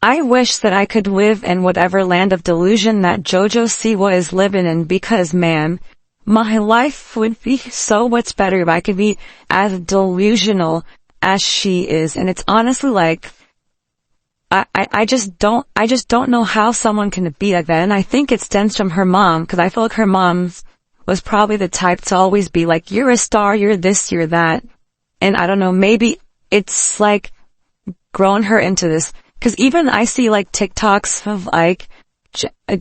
I wish that I could live in whatever land of delusion that JoJo Siwa is living in, because man, my life would be so much better if I could be as delusional as she is. And it's honestly like, I just don't know how someone can be like that. And I think it stems from her mom, because I feel like her mom was probably the type to always be like, you're a star, you're this, you're that. And I don't know, maybe it's like grown her into this. Cause even I see like TikToks of like,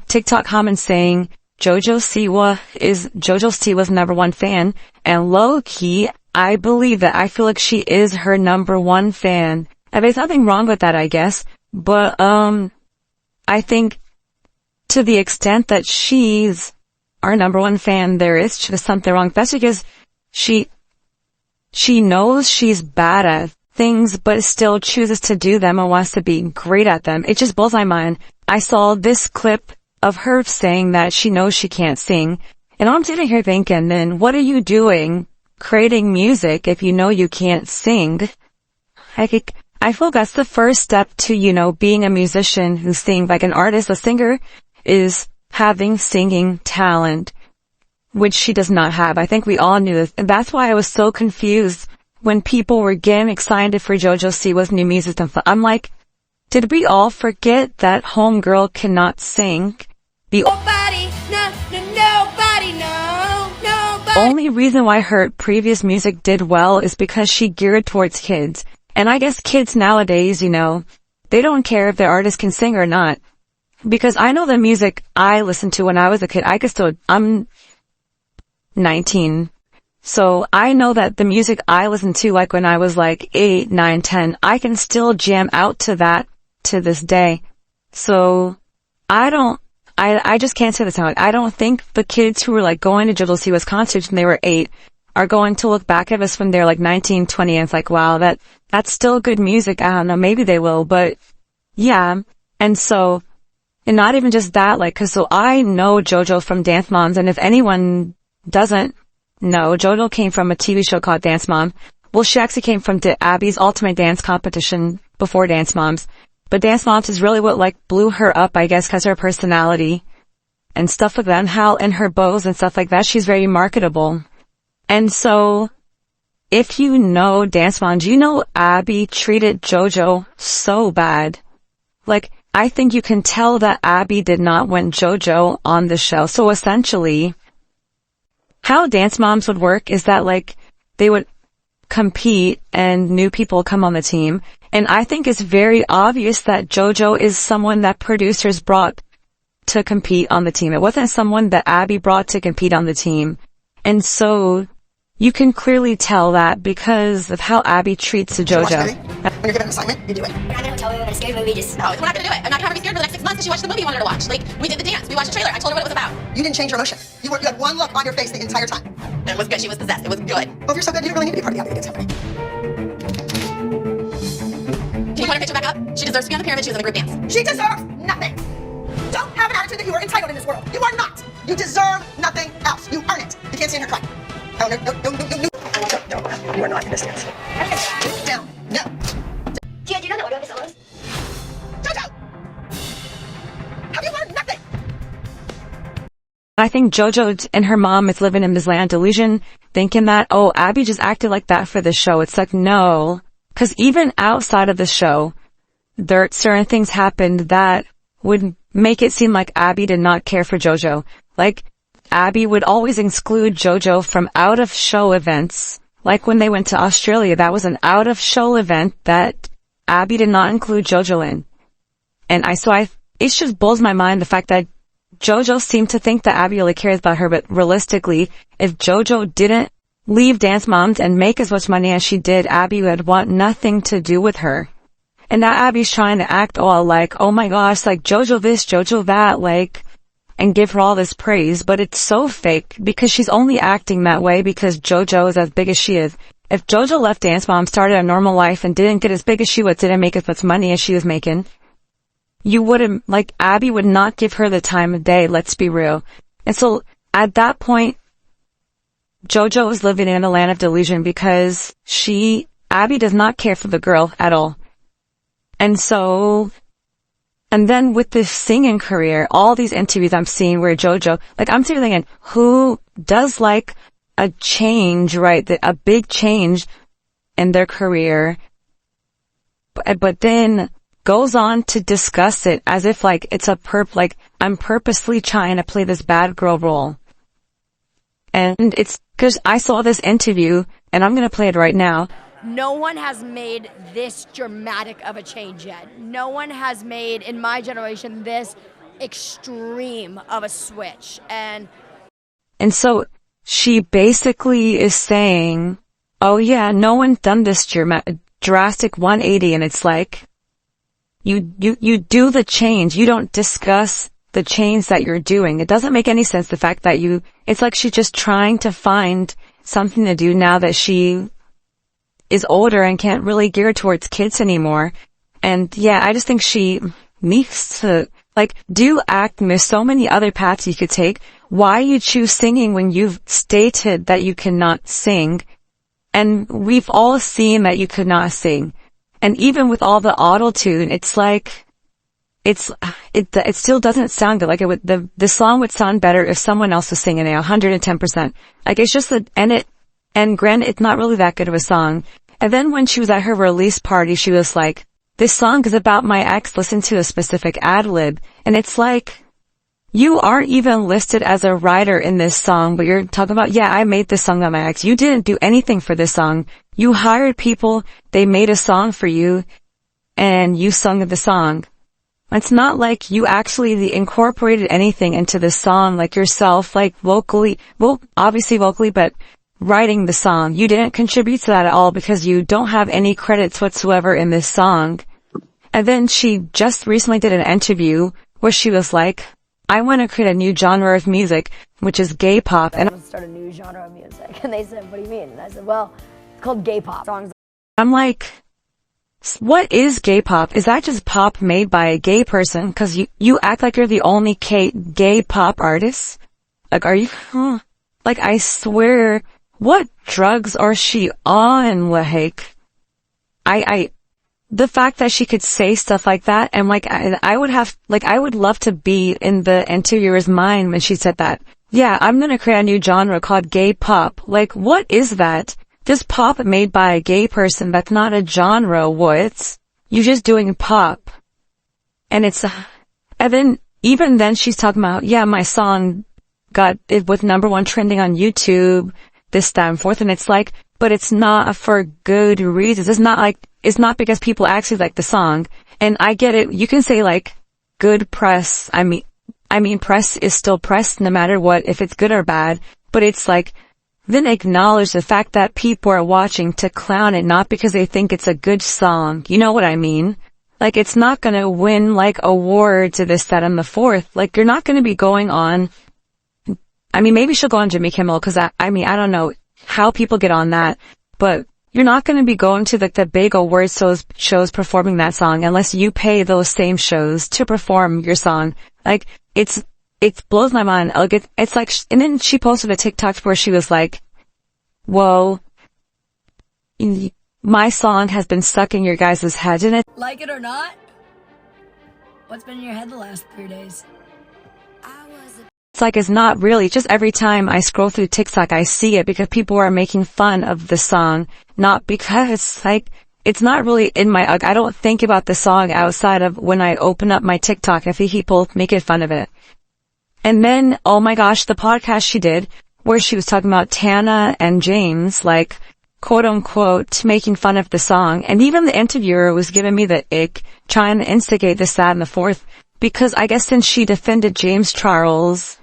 TikTok comments saying, JoJo Siwa's #1 fan. And low key, I believe that. I feel like she is her #1 fan. And there's nothing wrong with that, I guess. But, I think to the extent that she's our #1 fan, there is just something wrong. That's because she knows she's bad at things, but still chooses to do them and wants to be great at them. It just blows my mind. I saw this clip of her saying that she knows she can't sing. And I'm sitting here thinking, then what are you doing creating music if you know you can't sing? I feel like that's the first step to, being a musician who sings. Like an artist, a singer, is having singing talent, which she does not have. I think we all knew this. And that's why I was so confused when people were getting excited for JoJo Siwa's new music stuff. I'm like, did we all forget that homegirl cannot sing? The only reason why her previous music did well is because she geared towards kids. And I guess kids nowadays, they don't care if their artist can sing or not. Because I know the music I listened to when I was a kid, I'm 19. So I know that the music I listened to like when I was like 8, 9, 10, I can still jam out to that to this day. So I just can't say this now. I don't think the kids who were like going to JoJo Siwa's concerts when they were 8 are going to look back at us when they're like 19, 20 and it's like, wow, that's still good music. I don't know, maybe they will, but yeah. And so, and not even just that, so I know JoJo from Dance Moms, and if anyone doesn't know, JoJo came from a TV show called Dance Mom. Well, she actually came from Abby's Ultimate Dance Competition before Dance Moms. But Dance Moms is really what blew her up, I guess, because her personality and stuff like that, and her bows and stuff like that. She's very marketable. And so, if you know Dance Moms, Abby treated JoJo so bad. I think you can tell that Abby did not want JoJo on the show. So essentially, how Dance Moms would work is that they would compete and new people come on the team. And I think it's very obvious that JoJo is someone that producers brought to compete on the team. It wasn't someone that Abby brought to compete on the team. And so you can clearly tell that because of how Abby treats JoJo. When you're given an assignment, you do it. I'm in a hotel room in a scary movie, just... No, we're not gonna do it. I'm not gonna have her be scared for the next 6 months because she watched the movie you wanted her to watch. We did the dance. We watched the trailer. I told her what it was about. You didn't change your emotion. You had one look on your face the entire time. And it was good. She was possessed. It was good. Well, if you're so good, you don't really need to be part of the Abby Dance Company. Can you put her picture back up? She deserves to be on the pyramid. She was in the group dance. She deserves nothing. Don't have an attitude that you are entitled in this world. You are not. You deserve nothing else. You earn it. You can't stand her cry. Oh, no. No, you are not in this dance. Down. No. Do you know the order of the solos? JoJo! Have you learned nothing? I think JoJo and her mom is living in this land delusion, thinking that, oh, Abby just acted like that for the show. It's like, no. Because even outside of the show, certain things happened that would make it seem like Abby did not care for JoJo. Abby would always exclude JoJo from out-of-show events. Like when they went to Australia, that was an out-of-show event that Abby did not include JoJo in. And it just blows my mind the fact that JoJo seemed to think that Abby really cares about her, but realistically, if JoJo didn't leave Dance Moms and make as much money as she did, Abby would want nothing to do with her. And now Abby's trying to act all like, oh my gosh, JoJo this, JoJo that, and give her all this praise, but it's so fake because she's only acting that way because JoJo is as big as she is. If JoJo left Dance Mom, started a normal life, and didn't get as big as she was, didn't make as much money as she was making, you wouldn't, Abby would not give her the time of day, let's be real. And so, at that point, JoJo was living in a land of delusion because Abby does not care for the girl at all. And so, And then with this singing career, all these interviews I'm seeing where JoJo, like I'm sitting thinking, who does like a change, right? A big change in their career, but then goes on to discuss it as if like it's like I'm purposely trying to play this bad girl role. And it's because I saw this interview and I'm going to play it right now. No one has made this dramatic of a change yet. No one has made, in my generation, this extreme of a switch. And so she basically is saying, oh yeah, no one's done this drastic 180. And it's like, you do the change. You don't discuss the change that you're doing. It doesn't make any sense. The fact that it's like she's just trying to find something to do now that she is older and can't really gear towards kids anymore. And yeah, I just think she needs to, like, do acting. There's so many other paths you could take. Why you choose singing when you've stated that you cannot sing? And we've all seen that you could not sing. And even with all the auto-tune, it's like, it still doesn't sound good. Like the song would sound better if someone else was singing it 110%. Like it's just and granted, it's not really that good of a song. And then when she was at her release party, she was like, this song is about my ex, listen to a specific ad-lib. And it's like, you aren't even listed as a writer in this song, but you're talking about, yeah, I made this song about my ex. You didn't do anything for this song. You hired people, they made a song for you, and you sung the song. It's not like you actually incorporated anything into the song, like yourself, like vocally, well, obviously vocally, but writing the song. You didn't contribute to that at all because you don't have any credits whatsoever in this song. And then she just recently did an interview where she was like, I want to create a new genre of music, which is gay pop. And I want to start a new genre of music. And they said, what do you mean? And I said, well, it's called gay pop. Songs. I'm like, what is gay pop? Is that just pop made by a gay person? Because you act like you're the only gay pop artist. Like, are you? Like, I swear, what drugs are she on? Like, the fact that she could say stuff like that, and like, I would love to be in the interviewer's mind when she said that. Yeah, I'm gonna create a new genre called gay pop. Like, what is that? This pop made by a gay person, that's not a genre, what? You're just doing pop. And and then, even then she's talking about, yeah, my song it was #1 trending on YouTube, this, that, and forth, and it's like, but it's not for good reasons. It's not because people actually like the song. And I get it, you can say like, good press, I mean press is still press no matter what, if it's good or bad, but it's like, then acknowledge the fact that people are watching to clown it, not because they think it's a good song. You know what I mean? Like, it's not gonna win, like, awards or this, that, and the fourth. Like, you're not gonna be going on, I mean, maybe she'll go on Jimmy Kimmel, cause I don't know how people get on that, but you're not gonna be going to the big awards shows performing that song unless you pay those same shows to perform your song. Like, it blows my mind. Like, it's like, and then she posted a TikTok where she was like, whoa, my song has been stuck in your guys' head, and Like it or not, what's been in your head the last 3 days? it's like, it's not really, just every time I scroll through TikTok, I see it because people are making fun of the song, not because, like, it's not really in my, I don't think about the song outside of when I open up my TikTok and people making fun of it. And then, oh my gosh, the podcast she did, where she was talking about Tana and James, like, quote unquote, making fun of the song. And even the interviewer was giving me the ick, trying to instigate this, that, and the fourth. Because I guess since she defended James Charles,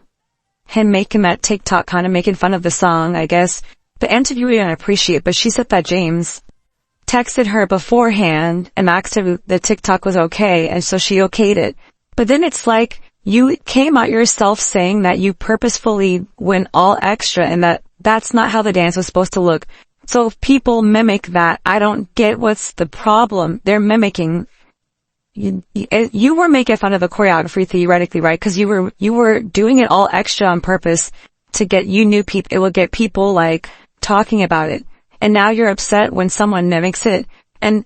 him making that TikTok kind of making fun of the song, I guess, the interviewer didn't appreciate it, but she said that James texted her beforehand and asked if the TikTok was okay, and so she okayed it. But then it's like, you came out yourself saying that you purposefully went all extra and that's not how the dance was supposed to look. So if people mimic that, I don't get what's the problem. They're mimicking. You were making fun of the choreography theoretically, right? Because you were doing it all extra on purpose to get people. It will get people like talking about it. And now you're upset when someone mimics it. And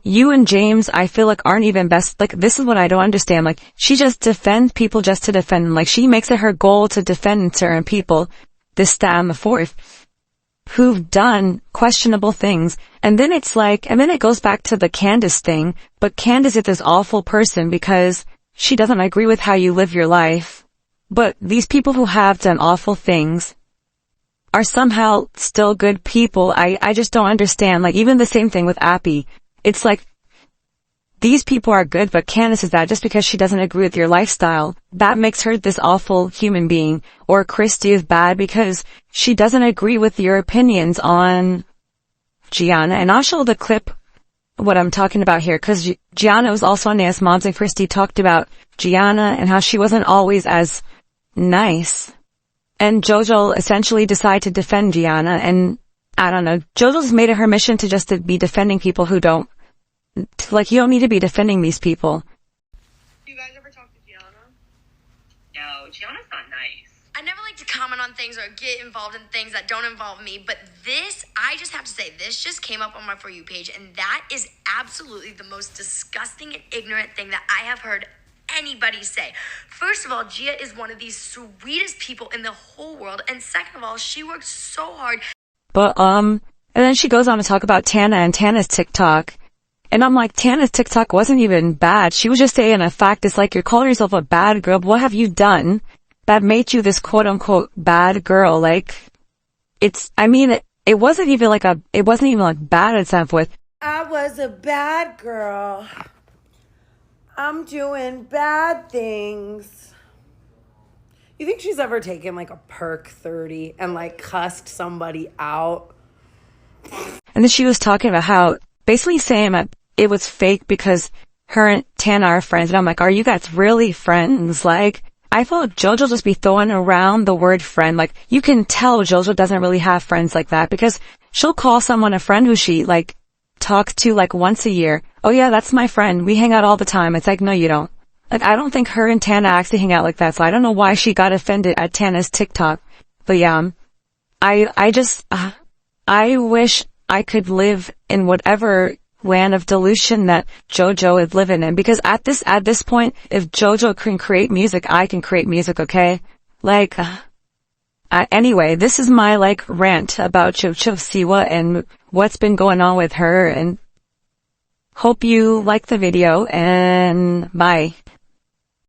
You and James, I feel like aren't even best. Like, this is what I don't understand. Like, she just defends people just to defend them. Like, she makes it her goal to defend certain people, this, that, and the fourth, who've done questionable things. And then it's like, and then it goes back to the Candace thing, but Candace is this awful person because she doesn't agree with how you live your life. But these people who have done awful things are somehow still good people. I just don't understand. Like, even the same thing with Appy. It's like, these people are good, but Candace is that just because she doesn't agree with your lifestyle. That makes her this awful human being. Or Christy is bad because she doesn't agree with your opinions on Gianna. And I'll show the clip, what I'm talking about here, because Gianna was also on Dance Moms, and Christy talked about Gianna and how she wasn't always as nice. And JoJo essentially decided to defend Gianna, and I don't know, JoJo's made it her mission to just to be defending people who don't, like, you don't need to be defending these people. Do you guys ever talk to Gianna? No, Gianna's not nice. I never like to comment on things or get involved in things that don't involve me, but this, I just have to say, this just came up on my For You page, and that is absolutely the most disgusting and ignorant thing that I have heard anybody say. First of all, Gia is one of the sweetest people in the whole world, and second of all, she works so hard. But, and then she goes on to talk about Tana and Tana's TikTok. And I'm like, Tana's TikTok wasn't even bad. She was just saying a fact. It's like, you're calling yourself a bad girl. What have you done that made you this quote unquote bad girl? Like, it's, I mean, it wasn't even like bad itself with. I was a bad girl. I'm doing bad things. You think she's ever taken like a perk 30 and like cussed somebody out? And then she was talking about how, basically saying that it was fake because her and Tana are friends. And I'm like, are you guys really friends? Like, I felt JoJo just be throwing around the word friend. Like, you can tell JoJo doesn't really have friends like that, because she'll call someone a friend who she, like, talks to, like, once a year. Oh yeah, that's my friend. We hang out all the time. It's like, no, you don't. Like, I don't think her and Tana actually hang out like that, so I don't know why she got offended at Tana's TikTok. But yeah, I wish I could live in whatever land of delusion that JoJo is living in, because at this point, if JoJo can create music, I can create music, okay? Like, anyway, this is my, like, rant about JoJo Siwa and what's been going on with her, and hope you like the video, and bye.